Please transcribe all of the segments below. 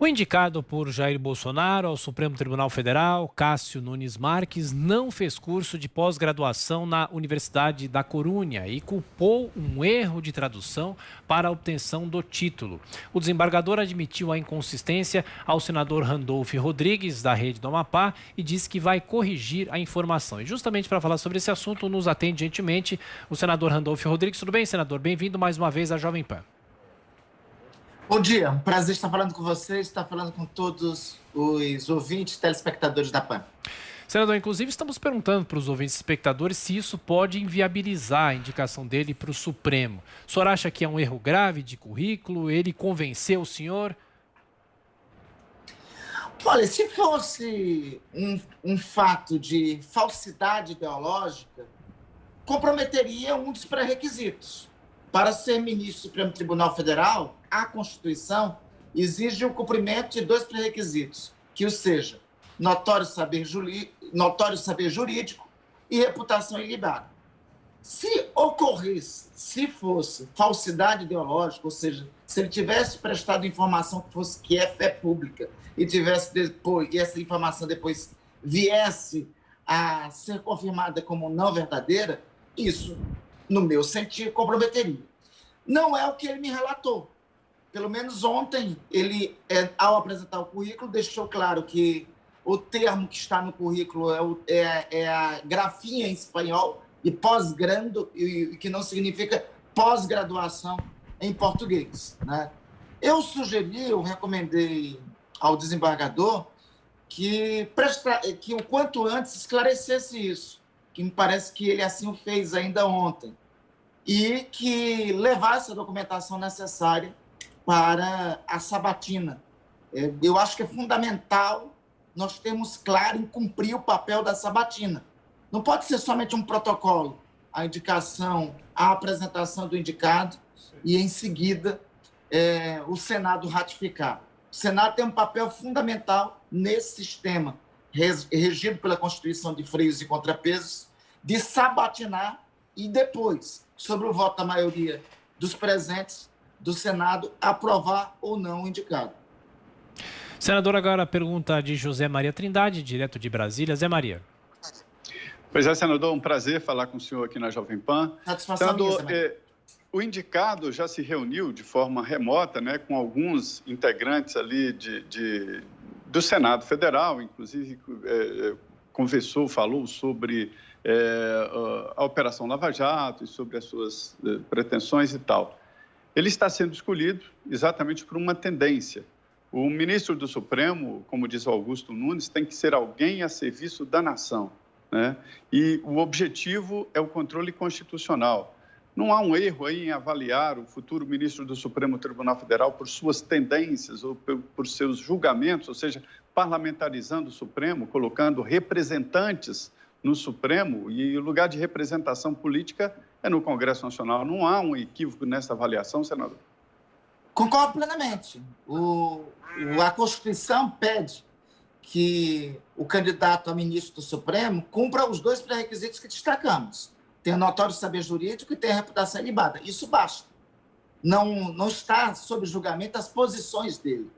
O indicado por Jair Bolsonaro ao Supremo Tribunal Federal, Cássio Nunes Marques, não fez curso de pós-graduação na Universidade da Corunha e culpou um erro de tradução para a obtenção do título. O desembargador admitiu a inconsistência ao senador Randolph Rodrigues, da Rede do Amapá, e disse que vai corrigir a informação. E justamente para falar sobre esse assunto, nos atende gentilmente o senador Randolph Rodrigues. Tudo bem, senador? Bem-vindo mais uma vez à Jovem Pan. Bom dia, um prazer estar falando com vocês, estar falando com todos os ouvintes e telespectadores da PAN. Senador, inclusive estamos perguntando para os ouvintes e espectadores se isso pode inviabilizar a indicação dele para o Supremo. O senhor acha que é um erro grave de currículo? Ele convenceu o senhor? Olha, se fosse um fato de falsidade ideológica, comprometeria um dos pré-requisitos. Para ser ministro do Supremo Tribunal Federal, a Constituição exige o cumprimento de dois pré-requisitos, que o seja notório saber jurídico e reputação ilibada. Se ocorresse, se fosse falsidade ideológica, ou seja, se ele tivesse prestado informação que é fé pública e essa informação depois viesse a ser confirmada como não verdadeira, isso, no meu sentido, comprometeria. Não é o que ele me relatou. Pelo menos ontem, ele, ao apresentar o currículo, deixou claro que o termo que está no currículo é a grafinha em espanhol e pós-grado, que não significa pós-graduação em português, né? Eu recomendei ao desembargador que o quanto antes esclarecesse isso, que me parece que ele assim o fez ainda ontem, e que levasse a documentação necessária para a sabatina. Eu acho que é fundamental nós termos claro em cumprir o papel da sabatina. Não pode ser somente um protocolo, a indicação, a apresentação do indicado e, em seguida, o Senado ratificar. O Senado tem um papel fundamental nesse sistema, regido pela Constituição de freios e contrapesos, de sabatinar e depois, sobre o voto da maioria dos presentes do Senado, aprovar ou não o indicado. Senador, agora a pergunta de José Maria Trindade, direto de Brasília. Zé Maria. Pois é, senador, um prazer falar com o senhor aqui na Jovem Pan. Satisfação Senador, minha, o indicado já se reuniu de forma remota, né, com alguns integrantes ali do Senado Federal, inclusive conversou, falou sobre a Operação Lava Jato e sobre as suas pretensões e tal. Ele está sendo escolhido exatamente por uma tendência. O ministro do Supremo, como diz o Augusto Nunes, tem que ser alguém a serviço da nação, né? E o objetivo é o controle constitucional. Não há um erro aí em avaliar o futuro ministro do Supremo Tribunal Federal por suas tendências ou por seus julgamentos, ou seja, parlamentarizando o Supremo, colocando representantes no Supremo, e o lugar de representação política é no Congresso Nacional. Não há um equívoco nessa avaliação, senador? Concordo plenamente. A Constituição pede que o candidato a ministro do Supremo cumpra os dois pré-requisitos que destacamos. Tem o notório saber jurídico e tem a reputação ilibada. Isso basta. Não está sob julgamento as posições dele.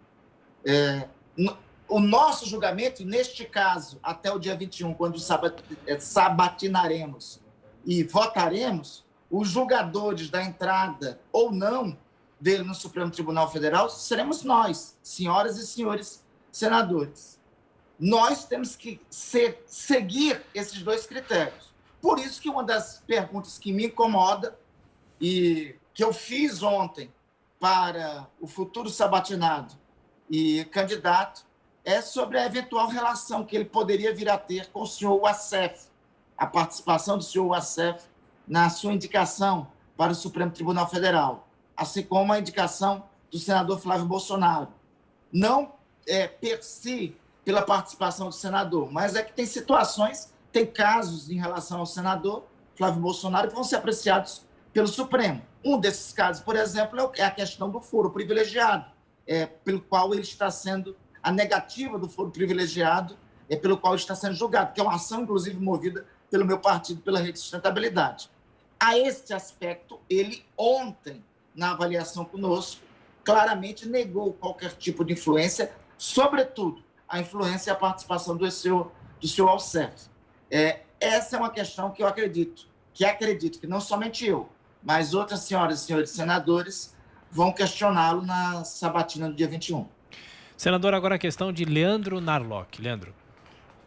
O nosso julgamento, neste caso, até o dia 21, quando sabatinaremos e votaremos, os julgadores da entrada ou não dele no Supremo Tribunal Federal seremos nós, senhoras e senhores senadores. Nós temos que seguir esses dois critérios. Por isso que uma das perguntas que me incomoda e que eu fiz ontem para o futuro sabatinado e candidato é sobre a eventual relação que ele poderia vir a ter com o senhor Wassef, a participação do senhor Wassef na sua indicação para o Supremo Tribunal Federal, assim como a indicação do senador Flávio Bolsonaro. Não per si pela participação do senador, mas é que tem situações, tem casos em relação ao senador Flávio Bolsonaro que vão ser apreciados pelo Supremo. Um desses casos, por exemplo, é a questão do foro privilegiado, pelo qual ele está sendo, a negativa do foro privilegiado, pelo qual ele está sendo julgado, que é uma ação, inclusive, movida pelo meu partido, pela Rede de Sustentabilidade. A este aspecto, ele ontem, na avaliação conosco, claramente negou qualquer tipo de influência, sobretudo a influência e a participação do seu Alcerto. Essa é uma questão que eu acredito que não somente eu, mas outras senhoras e senhores senadores vão questioná-lo na sabatina do dia 21. Senador, agora a questão de Leandro Narlock. Leandro.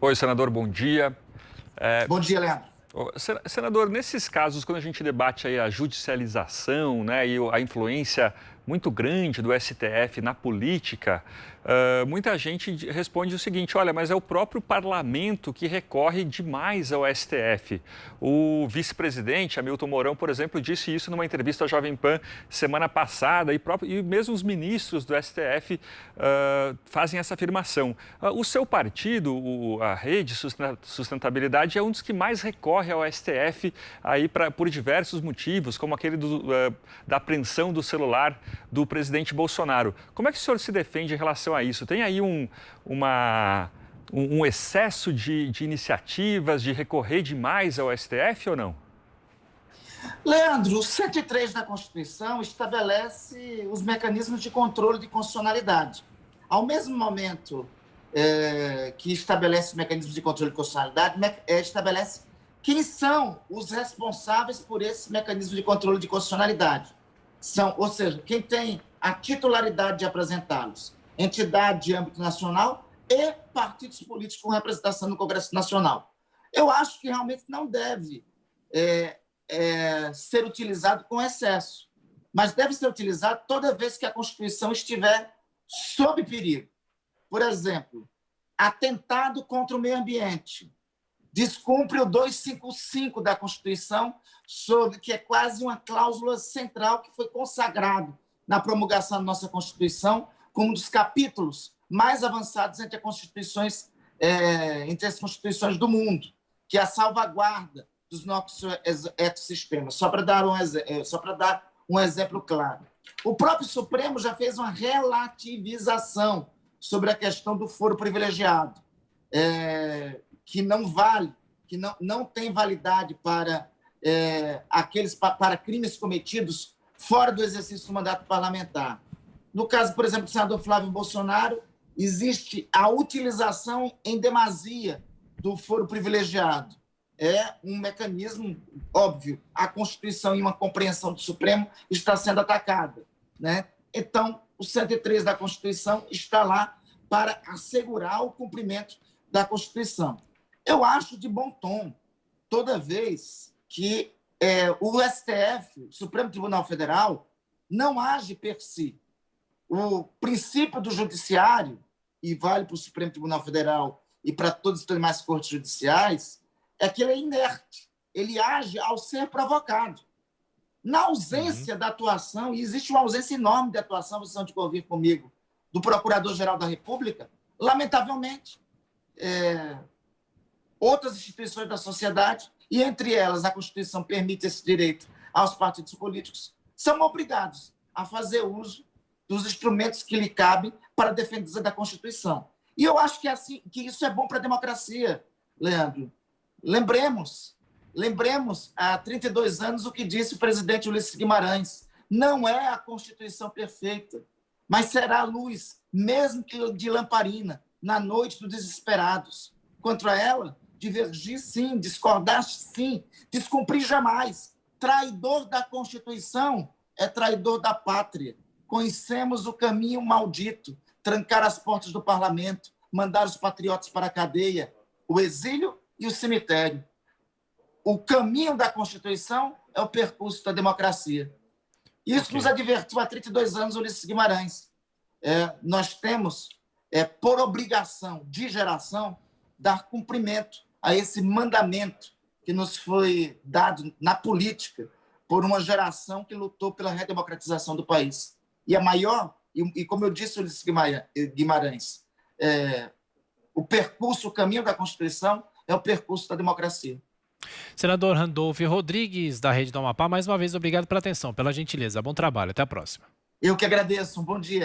Oi, senador, bom dia. Bom dia, Leandro. Senador, nesses casos, quando a gente debate aí a judicialização, né, e a influência muito grande do STF na política, muita gente responde o seguinte: olha, mas é o próprio parlamento que recorre demais ao STF. O vice-presidente, Hamilton Mourão, por exemplo, disse isso numa entrevista à Jovem Pan semana passada, e mesmo os ministros do STF fazem essa afirmação. O seu partido, a Rede Sustentabilidade, é um dos que mais recorre ao STF aí por diversos motivos, como aquele da apreensão do celular do presidente Bolsonaro. Como é que o senhor se defende em relação a isso? Tem aí um excesso de iniciativas, de recorrer demais ao STF ou não? Leandro, o 103 da Constituição estabelece os mecanismos de controle de constitucionalidade. Ao mesmo momento que estabelece os mecanismos de controle de constitucionalidade, estabelece quem são os responsáveis por esses mecanismos de controle de constitucionalidade. Ou seja, quem tem a titularidade de apresentá-los, entidade de âmbito nacional e partidos políticos com representação no Congresso Nacional. Eu acho que realmente não deve ser utilizado com excesso, mas deve ser utilizado toda vez que a Constituição estiver sob perigo. Por exemplo, atentado contra o meio ambiente. Descumpre o 255 da Constituição, que é quase uma cláusula central que foi consagrado na promulgação da nossa Constituição como um dos capítulos mais avançados entre as constituições do mundo, que é a salvaguarda dos nossos ecossistemas. Só para dar um exemplo claro. O próprio Supremo já fez uma relativização sobre a questão do foro privilegiado, que não vale, que não tem validade para para crimes cometidos fora do exercício do mandato parlamentar. No caso, por exemplo, do senador Flávio Bolsonaro, existe a utilização em demasia do foro privilegiado. É um mecanismo óbvio. A Constituição e uma compreensão do Supremo está sendo atacada, né? Então, o 103 da Constituição está lá para assegurar o cumprimento da Constituição. Eu acho de bom tom, toda vez que o STF, o Supremo Tribunal Federal, não age per si. O princípio do judiciário, e vale para o Supremo Tribunal Federal e para todas as demais cortes judiciais, é que ele é inerte. Ele age ao ser provocado. Na ausência da atuação, e existe uma ausência enorme de atuação, vocês vão convir comigo, do Procurador-Geral da República, lamentavelmente, outras instituições da sociedade, e entre elas a Constituição permite esse direito aos partidos políticos, são obrigados a fazer uso dos instrumentos que lhe cabem para a defesa da Constituição. E eu acho que isso é bom para a democracia, Leandro. Lembremos, há 32 anos, o que disse o presidente Ulisses Guimarães. Não é a Constituição perfeita, mas será a luz, mesmo que de lamparina, na noite dos desesperados. Contra ela, divergir sim, discordar sim, descumprir jamais. Traidor da Constituição é traidor da pátria. Conhecemos o caminho maldito, trancar as portas do parlamento, mandar os patriotas para a cadeia, o exílio e o cemitério. O caminho da Constituição é o percurso da democracia. Isso nos advertiu há 32 anos Ulisses Guimarães. Nós temos, por obrigação de geração, dar cumprimento a esse mandamento que nos foi dado na política por uma geração que lutou pela redemocratização do país. E a maior, e como eu disse Ulisses Guimarães, o percurso, o caminho da Constituição é o percurso da democracia. Senador Randolfo Rodrigues, da Rede do Amapá, mais uma vez, obrigado pela atenção, pela gentileza. Bom trabalho. Até a próxima. Eu que agradeço. Um bom dia.